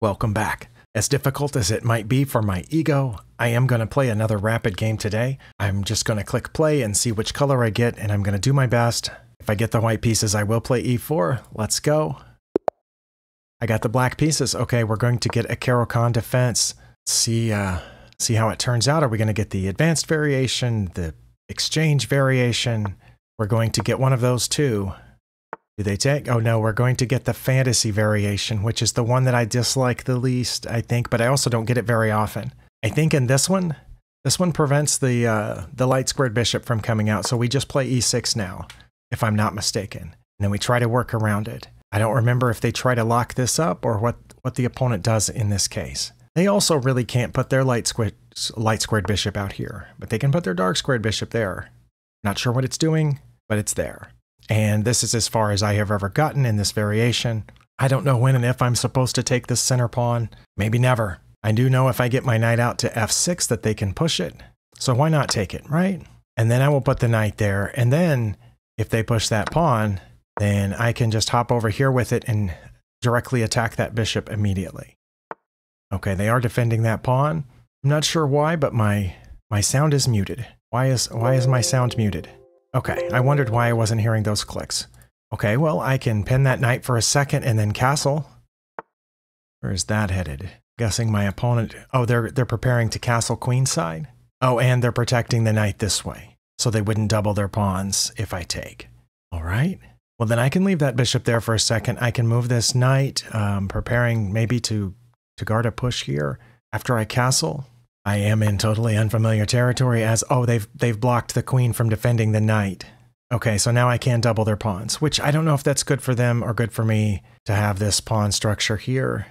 Welcome back. As difficult as it might be for my ego, I am going to play another rapid game today. I'm just going to click play and see which color I get, and I'm going to do my best. If I get the white pieces, I will play e4. Let's go. I got the black pieces. Okay, we're going to get a Caro-Kann defense. See how it turns out. Are we going to get the advanced variation, the exchange variation? We're going to get one of those too. Do they take? Oh no, we're going to get the fantasy variation, which is the one that I dislike the least, I think, but I also don't get it very often. I think in this one prevents the light squared bishop from coming out, so we just play e6 now, if I'm not mistaken. And then we try to work around it. I don't remember if they try to lock this up or what the opponent does in this case. They also really can't put their light squared bishop out here, but they can put their dark squared bishop there. Not sure what it's doing, but it's there. And this is as far as I have ever gotten in this variation. I don't know when and if I'm supposed to take this center pawn. Maybe never. I do know if I get my knight out to f6 that they can push it. So why not take it, right? And then I will put the knight there. And then if they push that pawn, then I can just hop over here with it and directly attack that bishop immediately. Okay, they are defending that pawn. I'm not sure why, but my sound is muted. Why is my sound muted? Okay, I wondered why I wasn't hearing those clicks. Okay, well, I can pin that knight for a second and then castle. Where is that headed? Guessing my opponent... Oh, they're preparing to castle queenside? Oh, and they're protecting the knight this way, so they wouldn't double their pawns if I take. All right. Well, then I can leave that bishop there for a second. I can move this knight, preparing maybe to guard a push here after I castle. I am in totally unfamiliar territory as, oh, they've blocked the queen from defending the knight. Okay, so now I can double their pawns, which I don't know if that's good for them or good for me to have this pawn structure here.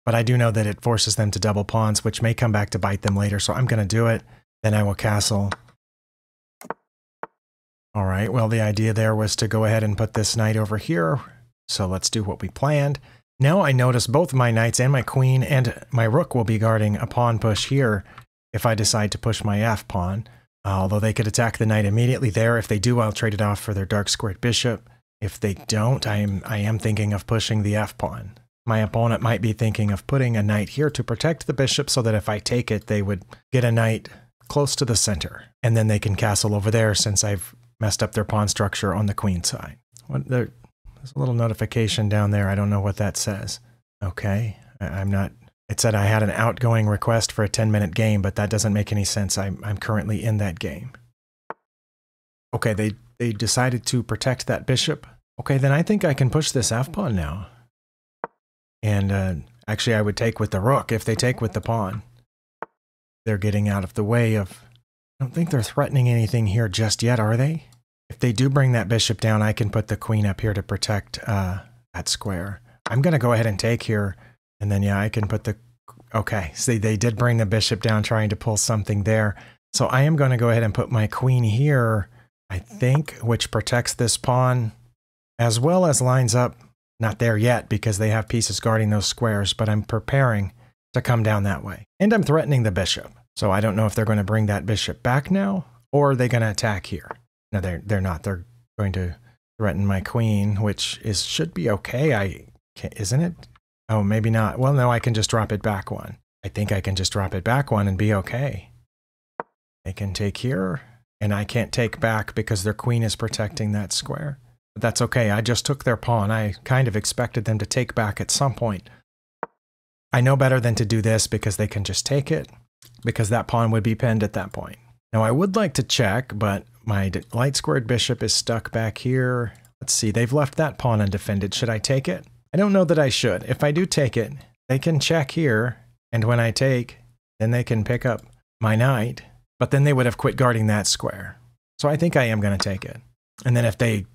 But I do know that it forces them to double pawns, which may come back to bite them later, so I'm going to do it. Then I will castle. All right, well, the idea there was to go ahead and put this knight over here. So let's do what we planned. Now I notice both my knights and my queen and my rook will be guarding a pawn push here if I decide to push my f-pawn. Although they could attack the knight immediately there. If they do, I'll trade it off for their dark squared bishop. If they don't, I am thinking of pushing the f-pawn. My opponent might be thinking of putting a knight here to protect the bishop so that if I take it, they would get a knight close to the center. And then they can castle over there since I've messed up their pawn structure on the queen side. There's a little notification down there. I don't know what that says. Okay, I'm not... It said I had an outgoing request for a 10-minute game, but that doesn't make any sense. I'm currently in that game. Okay, they decided to protect that bishop. Okay, then I think I can push this f-pawn now. And actually, I would take with the rook if they take with the pawn. They're getting out of the way of... I don't think they're threatening anything here just yet, are they? If they do bring that bishop down, I can put the queen up here to protect that square. I'm going to go ahead and take here, and then, yeah, I can put the... Okay, see, they did bring the bishop down trying to pull something there. So I am going to go ahead and put my queen here, I think, which protects this pawn, as well as lines up... Not there yet, because they have pieces guarding those squares, but I'm preparing to come down that way. And I'm threatening the bishop. So I don't know if they're going to bring that bishop back now, or are they going to attack here? No, they're not. They're going to threaten my queen, which should be okay, isn't it? Oh, maybe not. Well, no, I can just drop it back one. I think I can just drop it back one and be okay. They can take here, and I can't take back because their queen is protecting that square. But that's okay. I just took their pawn. I kind of expected them to take back at some point. I know better than to do this because they can just take it, because that pawn would be pinned at that point. Now, I would like to check, but my light squared bishop is stuck back here. Let's see. They've left that pawn undefended. Should I take it? I don't know that I should. If I do take it, they can check here, and when I take, then they can pick up my knight, but then they would have quit guarding that square. So I think I am going to take it. And then if they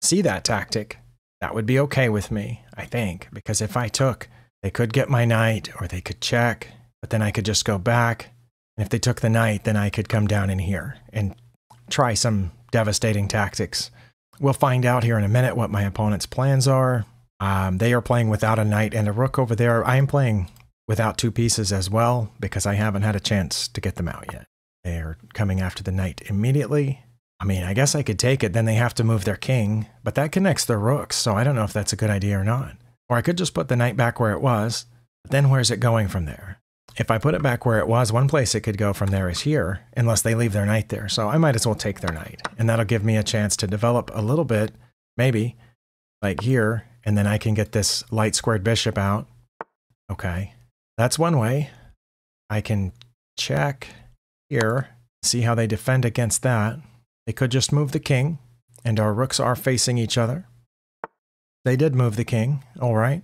see that tactic, that would be okay with me, I think, because if I took, they could get my knight, or they could check, but then I could just go back, and if they took the knight, then I could come down in here and try some devastating tactics. We'll find out here in a minute what my opponent's plans are. They are playing without a knight and a rook over there. I am playing without two pieces as well, because I haven't had a chance to get them out yet. They are coming after the knight immediately. I mean, I guess I could take it, then they have to move their king, but that connects their rooks, so I don't know if that's a good idea or not. Or I could just put the knight back where it was, But then where's it going from there? If I put it back where it was, one place it could go from there is here, unless they leave their knight there. So I might as well take their knight. And that'll give me a chance to develop a little bit, maybe, like here. And then I can get this light squared bishop out. Okay, that's one way. I can check here, see how they defend against that. They could just move the king, and our rooks are facing each other. They did move the king, all right.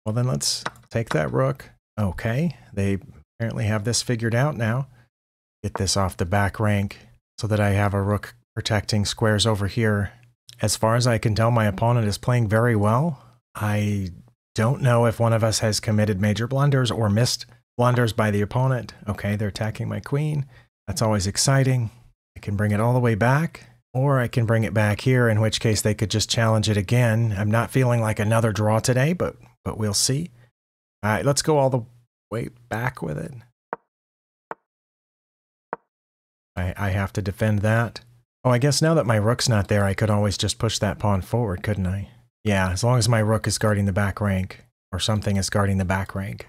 Well then let's take that rook. Okay, they apparently have this figured out now. Get this off the back rank so that I have a rook protecting squares over here. As far as I can tell, my opponent is playing very well. I don't know if one of us has committed major blunders or missed blunders by the opponent. Okay, they're attacking my queen. That's always exciting. I can bring it all the way back, or I can bring it back here, in which case they could just challenge it again. I'm not feeling like another draw today, but we'll see. All right, let's go all the way back with it. I have to defend that. Oh, I guess now that my rook's not there, I could always just push that pawn forward, couldn't I? Yeah, as long as my rook is guarding the back rank, or something is guarding the back rank.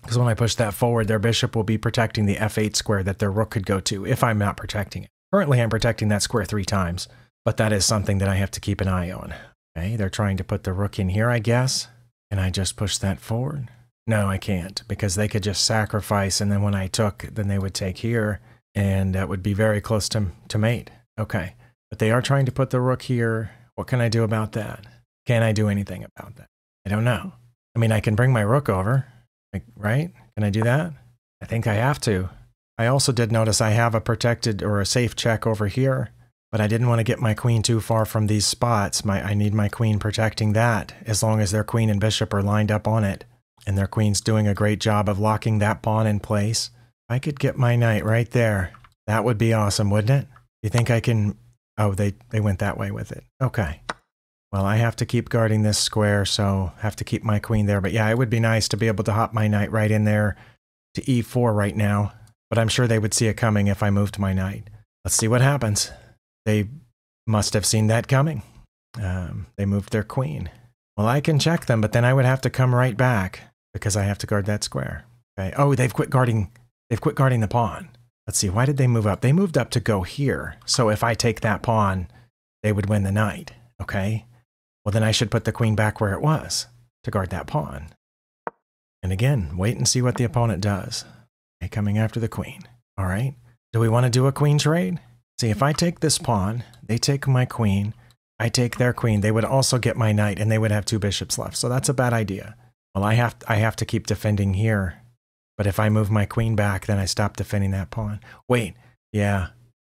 Because when I push that forward, their bishop will be protecting the f8 square that their rook could go to, if I'm not protecting it. Currently, I'm protecting that square 3 times, but that is something that I have to keep an eye on. Okay, they're trying to put the rook in here, I guess. Can I just push that forward? No, I can't, because they could just sacrifice, and then when I took, then they would take here, and that would be very close to mate. Okay, but they are trying to put the rook here. What can I do about that? Can I do anything about that? I don't know. I mean, I can bring my rook over, like, right? Can I do that? I think I have to. I also did notice I have a protected or a safe check over here, but I didn't want to get my queen too far from these spots. I need my queen protecting that, as long as their queen and bishop are lined up on it. And their queen's doing a great job of locking that pawn in place. I could get my knight right there. That would be awesome, wouldn't it? You think I can... Oh, they went that way with it. Okay. Well, I have to keep guarding this square, so have to keep my queen there. But yeah, it would be nice to be able to hop my knight right in there to e4 right now. But I'm sure they would see it coming if I moved my knight. Let's see what happens. They must have seen that coming. They moved their queen. Well, I can check them, but then I would have to come right back because I have to guard that square. Okay. Oh, they've quit guarding the pawn. Let's see, why did they move up? They moved up to go here. So if I take that pawn, they would win the knight. Okay. Well, then I should put the queen back where it was to guard that pawn. And again, wait and see what the opponent does. Okay, coming after the queen. All right. Do we want to do a queen trade? See, if I take this pawn, they take my queen, I take their queen, they would also get my knight, and they would have 2 bishops left. So that's a bad idea. Well, I have to keep defending here. But if I move my queen back, then I stop defending that pawn. Wait, yeah,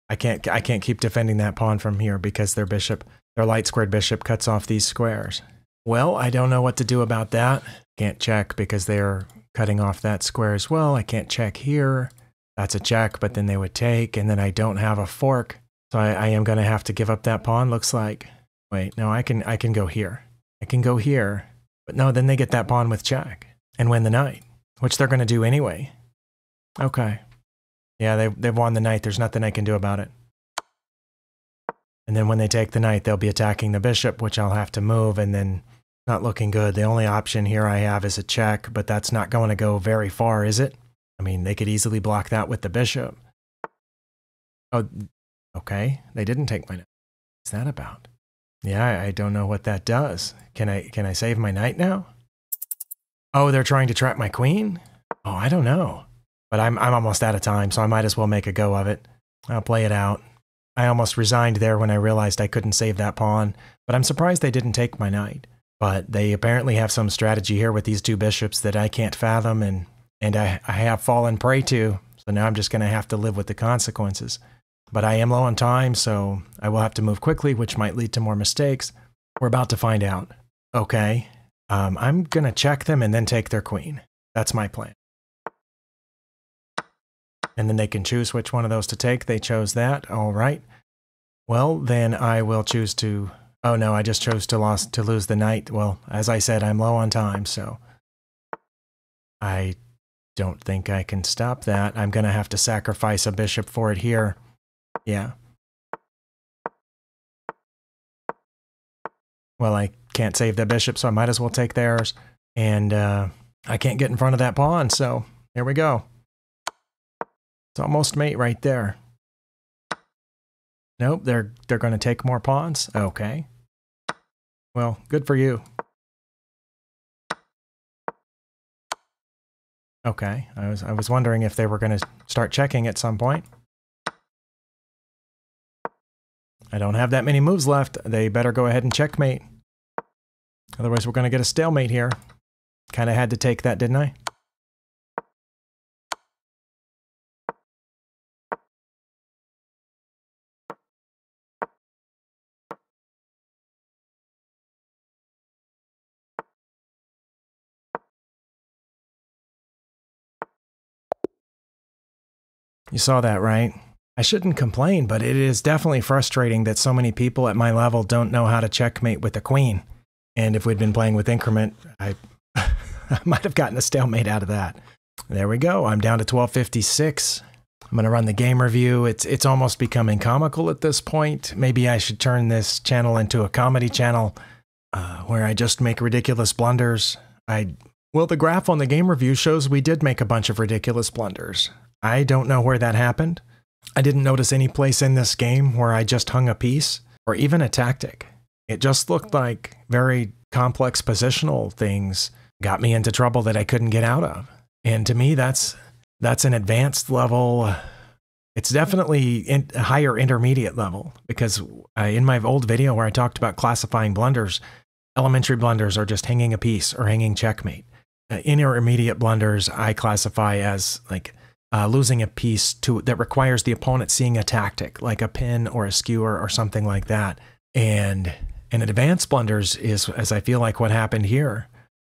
I can't keep defending that pawn from here because their light squared bishop cuts off these squares. Well, I don't know what to do about that. Can't check because they are cutting off that square as well. I can't check here. That's a check, but then they would take, and then I don't have a fork. So I am going to have to give up that pawn, looks like. Wait, no, I can go here. I can go here. But no, then they get that pawn with check and win the knight, which they're going to do anyway. Okay. Yeah, they've won the knight. There's nothing I can do about it. And then when they take the knight, they'll be attacking the bishop, which I'll have to move, and then not looking good. The only option here I have is a check, but that's not going to go very far, is it? I mean, they could easily block that with the bishop. Oh, okay. They didn't take my knight. What's that about? Yeah, I don't know what that does. Can I save my knight now? Oh, they're trying to trap my queen? Oh, I don't know. But I'm almost out of time, so I might as well make a go of it. I'll play it out. I almost resigned there when I realized I couldn't save that pawn, but I'm surprised they didn't take my knight. But they apparently have some strategy here with these 2 bishops that I can't fathom, and I have fallen prey to, so now I'm just going to have to live with the consequences. But I am low on time, so I will have to move quickly, which might lead to more mistakes. We're about to find out. Okay. I'm going to check them and then take their queen. That's my plan. And then they can choose which one of those to take. They chose that. All right. Well, then I will choose to... Oh, no, I just chose to lose the knight. Well, as I said, I'm low on time, so... I don't think I can stop that. I'm going to have to sacrifice a bishop for it here. Yeah. Well, I can't save the bishop, so I might as well take theirs. And I can't get in front of that pawn, so here we go. It's almost mate right there. Nope, they're going to take more pawns. Okay. Well, good for you. Okay, I was wondering if they were going to start checking at some point. I don't have that many moves left. They better go ahead and checkmate. Otherwise, we're going to get a stalemate here. Kind of had to take that, didn't I? You saw that, right? I shouldn't complain, but it is definitely frustrating that so many people at my level don't know how to checkmate with the queen. And if we'd been playing with increment, I might have gotten a stalemate out of that. There we go. I'm down to 1256. I'm going to run the game review. It's almost becoming comical at this point. Maybe I should turn this channel into a comedy channel where I just make ridiculous blunders. Well, the graph on the game review shows we did make a bunch of ridiculous blunders. I don't know where that happened. I didn't notice any place in this game where I just hung a piece or even a tactic. It just looked like very complex positional things got me into trouble that I couldn't get out of. And to me, that's an advanced level. It's definitely a higher intermediate level, because in my old video where I talked about classifying blunders, elementary blunders are just hanging a piece or hanging checkmate. Intermediate blunders I classify as like losing a piece that requires the opponent seeing a tactic, like a pin or a skewer or something like that. And advanced blunders is, as I feel like, what happened here.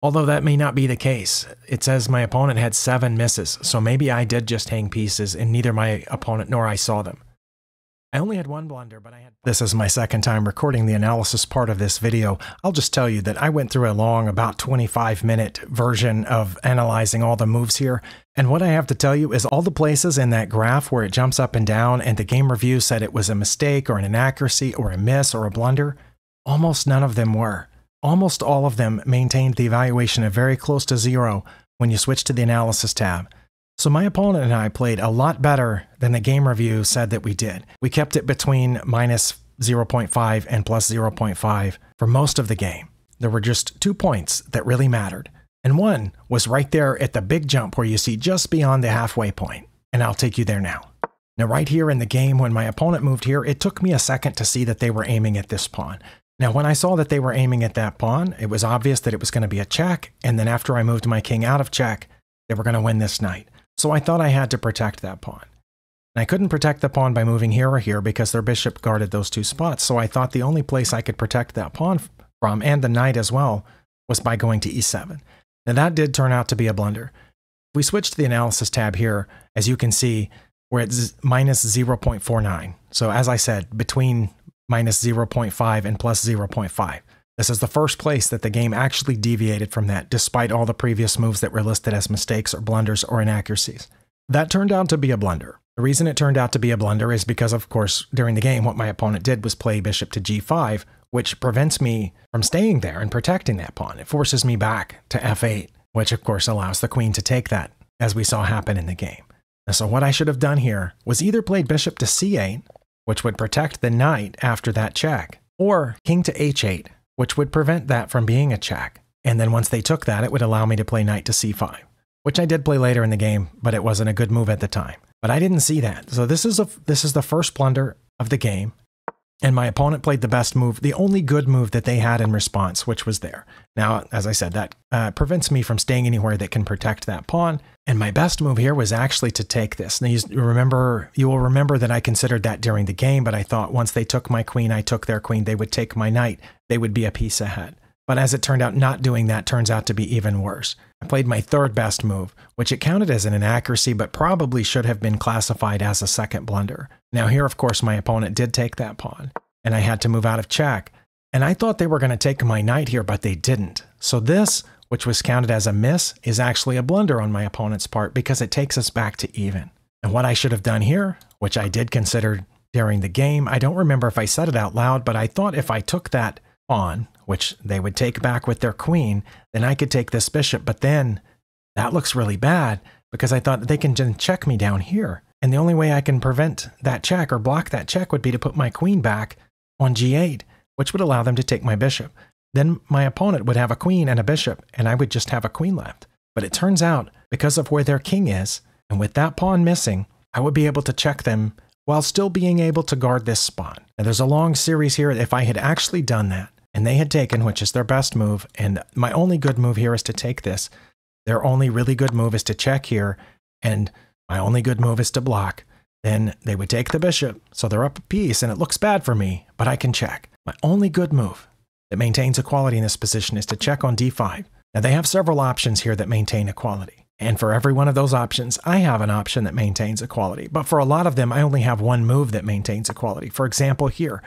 Although that may not be the case. It says my opponent had 7 misses, so maybe I did just hang pieces and neither my opponent nor I saw them. I only had 1 blunder, but I had... This is my second time recording the analysis part of this video. I'll just tell you that I went through a long, about 25-minute version of analyzing all the moves here, and what I have to tell you is all the places in that graph where it jumps up and down and the game review said it was a mistake or an inaccuracy or a miss or a blunder, almost none of them were. Almost all of them maintained the evaluation of very close to 0 when you switch to the analysis tab. So my opponent and I played a lot better than the game review said that we did. We kept it between minus 0.5 and plus 0.5 for most of the game. There were just 2 points that really mattered. And one was right there at the big jump where you see just beyond the halfway point. And I'll take you there now. Now right here in the game when my opponent moved here, it took me a second to see that they were aiming at this pawn. Now, when I saw that they were aiming at that pawn, it was obvious that it was going to be a check, and then after I moved my king out of check, they were going to win this knight. So I thought I had to protect that pawn. And I couldn't protect the pawn by moving here or here because their bishop guarded those 2 spots, so I thought the only place I could protect that pawn from, and the knight as well, was by going to e7. Now that did turn out to be a blunder. If we switch to the analysis tab here, as you can see, we're at minus 0.49. So as I said, between minus 0.5 and plus 0.5. This is the first place that the game actually deviated from that, despite all the previous moves that were listed as mistakes or blunders or inaccuracies. That turned out to be a blunder. The reason it turned out to be a blunder is because, of course, during the game, what my opponent did was play bishop to g5, which prevents me from staying there and protecting that pawn. It forces me back to f8, which, of course, allows the queen to take that, as we saw happen in the game. And so what I should have done here was either played bishop to c8, which would protect the knight after that check, or king to h8, which would prevent that from being a check. And then once they took that, it would allow me to play knight to c5, which I did play later in the game, but it wasn't a good move at the time. But I didn't see that. So this is the first blunder of the game. And my opponent played the best move, the only good move that they had in response, which was there. Now, as I said, that prevents me from staying anywhere that can protect that pawn. And my best move here was actually to take this. Now, you will remember that I considered that during the game, but I thought once they took my queen, I took their queen, they would take my knight, they would be a piece ahead. But as it turned out, not doing that turns out to be even worse. I played my third best move, which it counted as an inaccuracy, but probably should have been classified as a second blunder. Now here, of course, my opponent did take that pawn, and I had to move out of check. And I thought they were going to take my knight here, but they didn't. So this, which was counted as a miss, is actually a blunder on my opponent's part because it takes us back to even. And what I should have done here, which I did consider during the game, I don't remember if I said it out loud, but I thought if I took that pawn, which they would take back with their queen, then I could take this bishop, but then that looks really bad because I thought they can just check me down here. And the only way I can prevent that check or block that check would be to put my queen back on g8, which would allow them to take my bishop. Then my opponent would have a queen and a bishop, and I would just have a queen left. But it turns out, because of where their king is, and with that pawn missing, I would be able to check them while still being able to guard this pawn. And there's a long series here. If I had actually done that, and they had taken, which is their best move, and my only good move here is to take this, their only really good move is to check here, and my only good move is to block, then they would take the bishop, so they're up a piece, and it looks bad for me, but I can check. My only good move that maintains equality in this position is to check on d5. Now, they have several options here that maintain equality. And for every one of those options, I have an option that maintains equality. But for a lot of them, I only have one move that maintains equality. For example, here,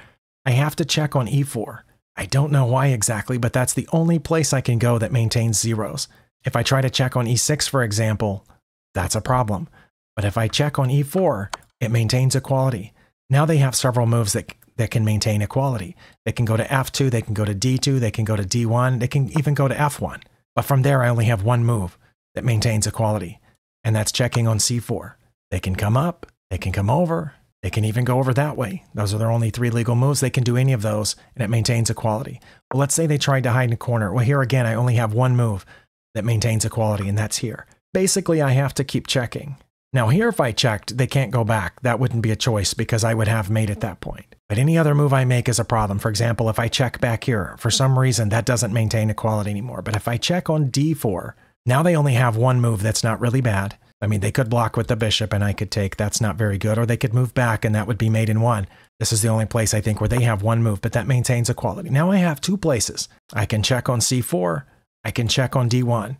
I have to check on e4. I don't know why exactly, but that's the only place I can go that maintains zeros. If I try to check on e6, for example, that's a problem. But if I check on e4, it maintains equality. Now they have several moves that can maintain equality. They can go to f2, they can go to d2, they can go to d1, they can even go to f1. But from there, I only have one move that maintains equality, and that's checking on c4. They can come up, they can come over, they can even go over that way. Those are their only 3 legal moves. They can do any of those, and it maintains equality. Well, let's say they tried to hide in a corner. Well, here again, I only have one move that maintains equality, and that's here. Basically, I have to keep checking. Now here, if I checked, they can't go back. That wouldn't be a choice because I would have mate at that point. But any other move I make is a problem. For example, if I check back here, for some reason, that doesn't maintain equality anymore. But if I check on d4, now they only have one move that's not really bad. I mean, they could block with the bishop and I could take, that's not very good. Or they could move back and that would be mate in 1. This is the only place I think where they have one move, but that maintains equality. Now I have 2 places. I can check on c4, I can check on d1,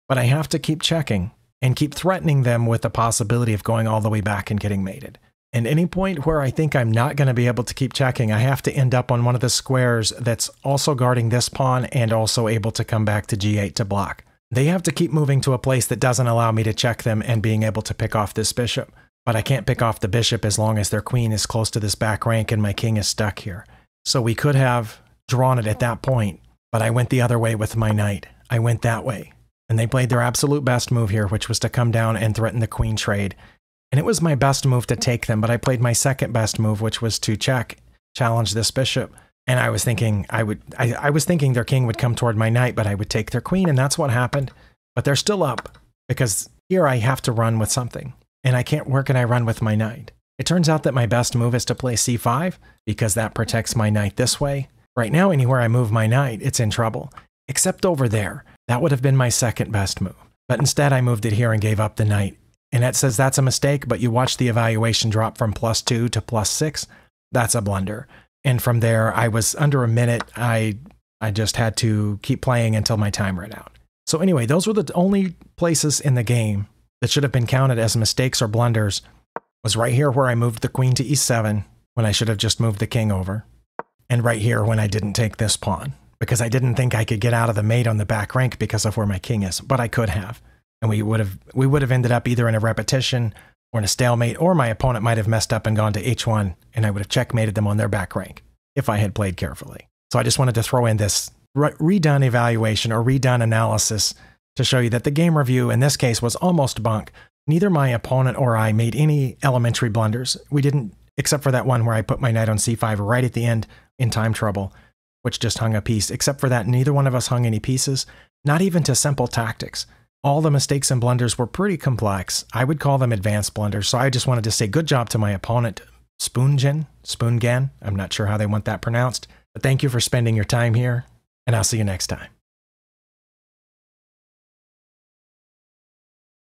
but I have to keep checking and keep threatening them with the possibility of going all the way back and getting mated. And any point where I think I'm not going to be able to keep checking, I have to end up on one of the squares that's also guarding this pawn and also able to come back to g8 to block. They have to keep moving to a place that doesn't allow me to check them and being able to pick off this bishop. But I can't pick off the bishop as long as their queen is close to this back rank and my king is stuck here. So we could have drawn it at that point, but I went the other way with my knight. I went that way. And they played their absolute best move here, which was to come down and threaten the queen trade. And it was my best move to take them, but I played my second best move, which was to challenge this bishop. And I was thinking I was thinking their king would come toward my knight, but I would take their queen, and that's what happened. But they're still up, because here I have to run with something. And I can't, where can I run with my knight? It turns out that my best move is to play c5, because that protects my knight this way. Right now, anywhere I move my knight, it's in trouble. Except over there. That would have been my second best move. But instead, I moved it here and gave up the knight. And that says that's a mistake, but you watch the evaluation drop from +2 to +6. That's a blunder. And from there, I was under a minute. I just had to keep playing until my time ran out. So anyway, those were the only places in the game that should have been counted as mistakes or blunders. Was right here where I moved the queen to e7 when I should have just moved the king over. And right here when I didn't take this pawn, because I didn't think I could get out of the mate on the back rank because of where my king is, but I could have. And we would have ended up either in a repetition or in a stalemate, or my opponent might have messed up and gone to h1, and I would have checkmated them on their back rank if I had played carefully. So I just wanted to throw in this redone evaluation or redone analysis to show you that the game review in this case was almost bunk. Neither my opponent or I made any elementary blunders. We didn't, except for that one where I put my knight on c5 right at the end in time trouble, which just hung a piece. Except for that, neither one of us hung any pieces, not even to simple tactics. All the mistakes and blunders were pretty complex. I would call them advanced blunders, so I just wanted to say good job to my opponent, Spoongan. I'm not sure how they want that pronounced, but thank you for spending your time here, and I'll see you next time.